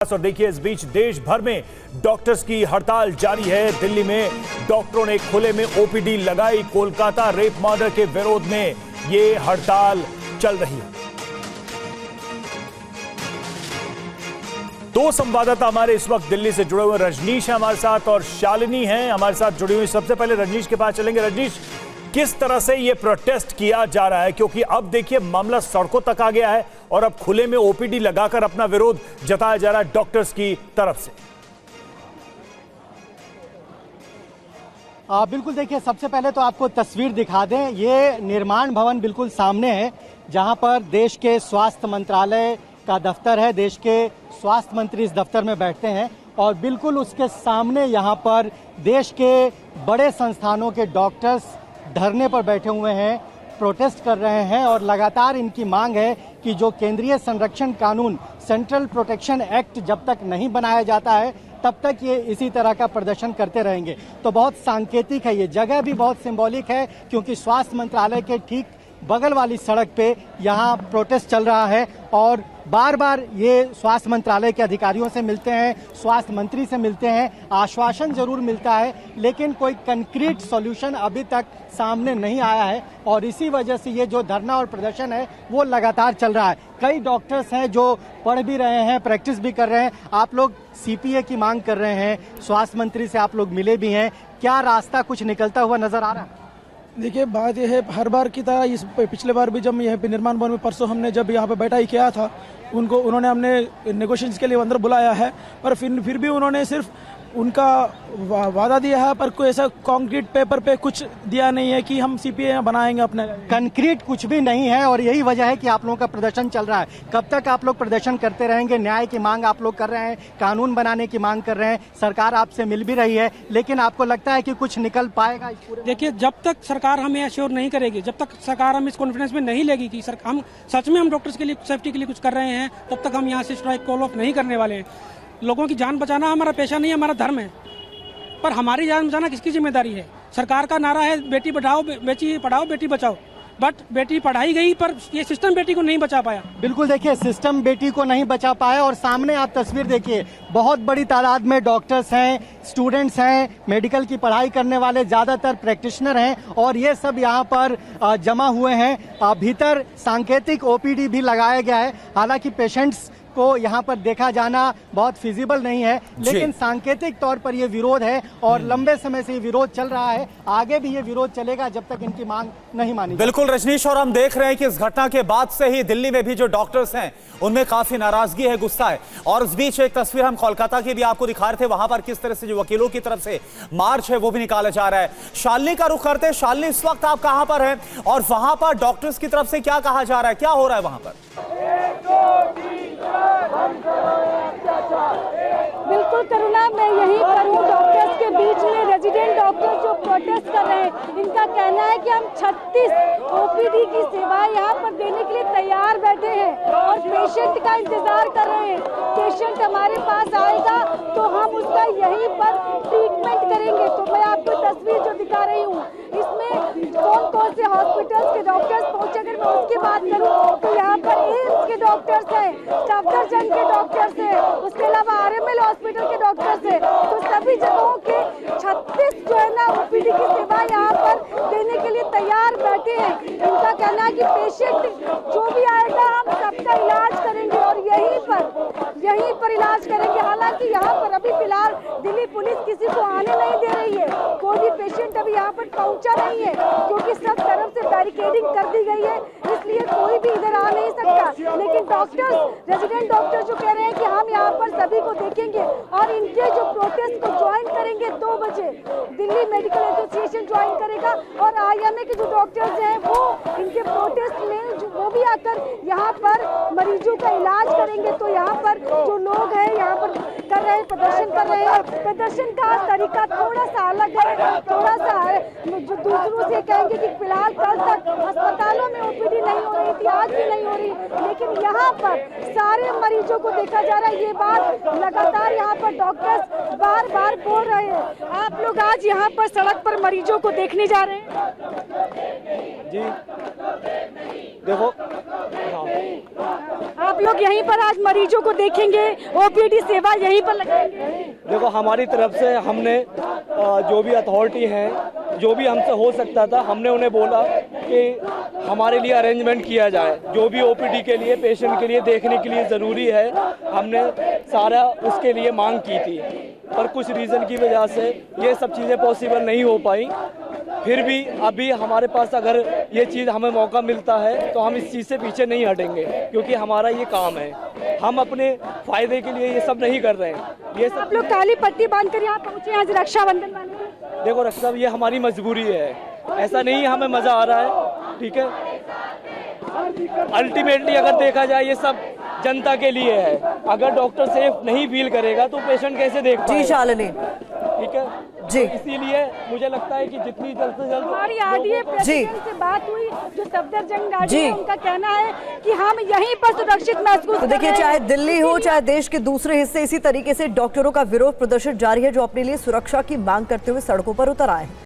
और देखिए इस बीच देश भर में डॉक्टर्स की हड़ताल जारी है। दिल्ली में डॉक्टरों ने खुले में ओपीडी लगाई। कोलकाता रेप मर्डर के विरोध में ये हड़ताल चल रही है। दो संवाददाता हमारे इस वक्त दिल्ली से जुड़े हुए, रजनीश है हमारे साथ और शालिनी है हमारे साथ जुड़ी हुई। सबसे पहले रजनीश के पास चलेंगे। रजनीश, किस तरह से ये प्रोटेस्ट किया जा रहा है, क्योंकि अब देखिए मामला सड़कों तक आ गया है और अब खुले में ओपीडी लगाकर अपना विरोध जताया जा रहा है डॉक्टर्स की तरफ से। बिल्कुल, देखिए सबसे पहले तो आपको तस्वीर दिखा दें। ये निर्माण भवन बिल्कुल सामने है जहां पर देश के स्वास्थ्य मंत्रालय का दफ्तर है। देश के स्वास्थ्य मंत्री इस दफ्तर में बैठते हैं और बिल्कुल उसके सामने यहां पर देश के बड़े संस्थानों के डॉक्टर्स धरने पर बैठे हुए हैं, प्रोटेस्ट कर रहे हैं और लगातार इनकी मांग है कि जो केंद्रीय संरक्षण कानून सेंट्रल प्रोटेक्शन एक्ट जब तक नहीं बनाया जाता है तब तक ये इसी तरह का प्रदर्शन करते रहेंगे। तो बहुत सांकेतिक है, ये जगह भी बहुत सिंबॉलिक है क्योंकि स्वास्थ्य मंत्रालय के ठीक बगल वाली सड़क पे यहाँ प्रोटेस्ट चल रहा है और बार बार ये स्वास्थ्य मंत्रालय के अधिकारियों से मिलते हैं, स्वास्थ्य मंत्री से मिलते हैं, आश्वासन जरूर मिलता है लेकिन कोई कंक्रीट सॉल्यूशन अभी तक सामने नहीं आया है और इसी वजह से ये जो धरना और प्रदर्शन है वो लगातार चल रहा है। कई डॉक्टर्स हैं जो पढ़ भी रहे हैं, प्रैक्टिस भी कर रहे हैं। आप लोग सीपीए की मांग कर रहे हैं, स्वास्थ्य मंत्री से आप लोग मिले भी हैं, क्या रास्ता कुछ निकलता हुआ नजर आ रहा है? देखिए, बात यह है हर बार की तरह इस पिछले बार भी जब यहाँ पे निर्माण भवन में परसों हमने जब यहाँ पे बैठा ही किया था, उन्होंने हमने नेगोशिएशंस के लिए अंदर बुलाया है पर फिर भी उन्होंने सिर्फ उनका वादा दिया है पर कोई ऐसा कंक्रीट पेपर पे कुछ दिया नहीं है कि हम सीपीए बनाएंगे अपने। कंक्रीट कुछ भी नहीं है और यही वजह है कि आप लोगों का प्रदर्शन चल रहा है। कब तक आप लोग प्रदर्शन करते रहेंगे? न्याय की मांग आप लोग कर रहे हैं, कानून बनाने की मांग कर रहे हैं, सरकार आपसे मिल भी रही है, लेकिन आपको लगता है कि कुछ निकल पाएगा इस पूरे? देखिए, जब तक सरकार हमें एश्योर नहीं करेगी, जब तक सरकार हम इस कॉन्फिडेंस में नहीं लेगी कि हम सच में हम डॉक्टर्स के लिए सेफ्टी के लिए कुछ कर रहे हैं, तब तक हम यहाँ से स्ट्राइक कॉल ऑफ नहीं करने वाले हैं। लोगों की जान बचाना हमारा पेशा नहीं है, हमारा धर्म है, पर हमारी जान बचाना किसकी जिम्मेदारी है? सरकार का नारा है बेटी पढ़ाओ, बेटी पढ़ाओ, बेटी बचाओ, बट बेटी पढ़ाई गई पर ये सिस्टम बेटी को नहीं बचा पाया। बिल्कुल, देखिए सिस्टम बेटी को नहीं बचा पाया और सामने आप तस्वीर देखिए, बहुत बड़ी तादाद में डॉक्टर्स हैं, स्टूडेंट्स हैं, मेडिकल की पढ़ाई करने वाले ज्यादातर प्रैक्टिशनर हैं और ये सब यहाँ पर जमा हुए हैं। भीतर सांकेतिक ओपीडी भी लगाया गया है। हालांकि पेशेंट्स को यहाँ पर देखा जाना बहुत फिजिबल नहीं है, लेकिन सांकेतिक तौर पर ये विरोध है और लंबे समय से ये विरोध चल रहा है। आगे भी ये विरोध चलेगा जब तक इनकी मांग नहीं मानी। बिल्कुल रजनीश, और हम देख रहे हैं कि इस घटना के बाद से ही दिल्ली में भी जो डॉक्टर्स हैं उनमें काफी नाराजगी है, गुस्सा है। और इस बीच एक तस्वीर हम कोलकाता की भी आपको दिखा रहे थे, वहां पर किस तरह से जो वकीलों की तरफ से मार्च है वो भी निकाला जा रहा है। शालिनी का रुख करते हैं। शालिनी, इस वक्त आप कहां पर हैं और वहां पर डॉक्टर्स की तरफ से क्या कहा जा रहा है, क्या हो रहा है वहां पर? बिल्कुल करुणा, मैं यहीं पर हूँ डॉक्टर्स के बीच में। रेजिडेंट डॉक्टर्स जो प्रोटेस्ट कर रहे हैं, इनका कहना है कि हम 36 ओपीडी की सेवाएं यहाँ पर देने के लिए तैयार बैठे हैं और पेशेंट का इंतजार कर रहे हैं। पेशेंट हमारे पास आएगा तो हम उसका यहीं पर ट्रीटमेंट करेंगे। तो मैं आपको तस्वीर जो दिखा रही हूँ, इसमें कौन कौन से हॉस्पिटल्स के डॉक्टर्स पहुँचे, अगर मैं उसकी बात करूँ तो यहाँ पर एम्स के डॉक्टर्स हैं, सफदरजंग के डॉक्टर्स हैं, उसके अलावा आरएमएल हॉस्पिटल के डॉक्टर्स हैं। तो सभी जगहों के 36 जो है ना ओपीडी की सेवा यहाँ पर देने के लिए तैयार बैठे हैं। इनका कहना है कि पेशेंट जो भी आएगा हम सबका इलाज करेंगे और यहीं पर इलाज करेंगे। हालांकि यहाँ पर अभी फिलहाल दिल्ली पुलिस किसी को आने नहीं दे रही है, कोई भी पेशेंट अभी यहाँ पर पहुँचा नहीं है क्योंकि सब तरफ से बैरिकेडिंग कर दी गई है, इसलिए कोई भी इधर आ नहीं सकता। लेकिन डॉक्टर्स, रेजिडेंट डॉक्टर जो कह रहे हैं कि हम यहाँ पर सभी को देखेंगे और इनके जो प्रोटेस्ट को ज्वाइन करेंगे 2 बजे दिल्ली मेडिकल एसोसिएशन ज्वाइन करेगा और आईएमए के जो डॉक्टर्स हैं वो इनके प्रोटेस्ट में वो भी आकर यहाँ पर मरीजों का इलाज करेंगे। तो यहाँ पर जो लोग हैं यहाँ पर कर रहे हैं, प्रदर्शन कर रहे हैं। प्रदर्शन का तरीका थोड़ा सा अलग है, थोड़ा सा जो दूसरों से कहेंगे कि फिलहाल कल तक अस्पतालों में ओपीडी नहीं हो रही थी, आज भी नहीं हो रही, लेकिन यहाँ पर सारे मरीजों को देखा जा रहा है। ये बात लगातार यहाँ पर डॉक्टर्स बार बार बोल रहे हैं। आप लोग आज यहाँ पर सड़क पर मरीजों को देखने जा रहे हैं। जी देखो, आप लोग यहीं पर आज मरीजों को देखेंगे, ओपीडी सेवा यहीं पर लगाएंगे। देखो हमारी तरफ से हमने जो भी अथॉरिटी हैं, जो भी हमसे हो सकता था, हमने उन्हें बोला कि हमारे लिए अरेंजमेंट किया जाए। जो भी ओपीडी के लिए, पेशेंट के लिए देखने के लिए ज़रूरी है, हमने सारा उसके लिए मांग की थी। पर कुछ रीज़न की वजह से ये सब चीज़ें पॉसिबल नहीं हो पाई। फिर भी अभी हमारे पास अगर ये चीज़ हमें मौका मिलता है तो हम इस चीज़ से पीछे नहीं हटेंगे, क्योंकि हमारा ये काम है। हम अपने फ़ायदे के लिए ये सब नहीं कर रहे हैं। ये सब आप लोग काली पट्टी बांधकर यहाँ पहुँचे आज रक्षाबंधन वाले। देखो डॉक्टर साहब, ये हमारी मजबूरी है, ऐसा नहीं हमें मज़ा आ रहा है, ठीक है। अल्टीमेटली अगर देखा जाए ये सब जनता के लिए है। अगर डॉक्टर सेफ नहीं फील करेगा तो पेशेंट कैसे देख पाएगा? जी शालिनी, ठीक है जी। इसीलिए मुझे लगता है कि जितनी जल्द से जल्द हमारी आरडीए प्रेसिडेंट से बात हुई, जो सफदरजंग आरडीए है, उनका कहना है कि हम यहीं पर सुरक्षित महसूस तो देखिए, चाहे दिल्ली हो चाहे देश के दूसरे हिस्से, इसी तरीके से डॉक्टरों का विरोध प्रदर्शन जारी है, जो अपने लिए सुरक्षा की मांग करते हुए सड़कों पर उतर आए हैं।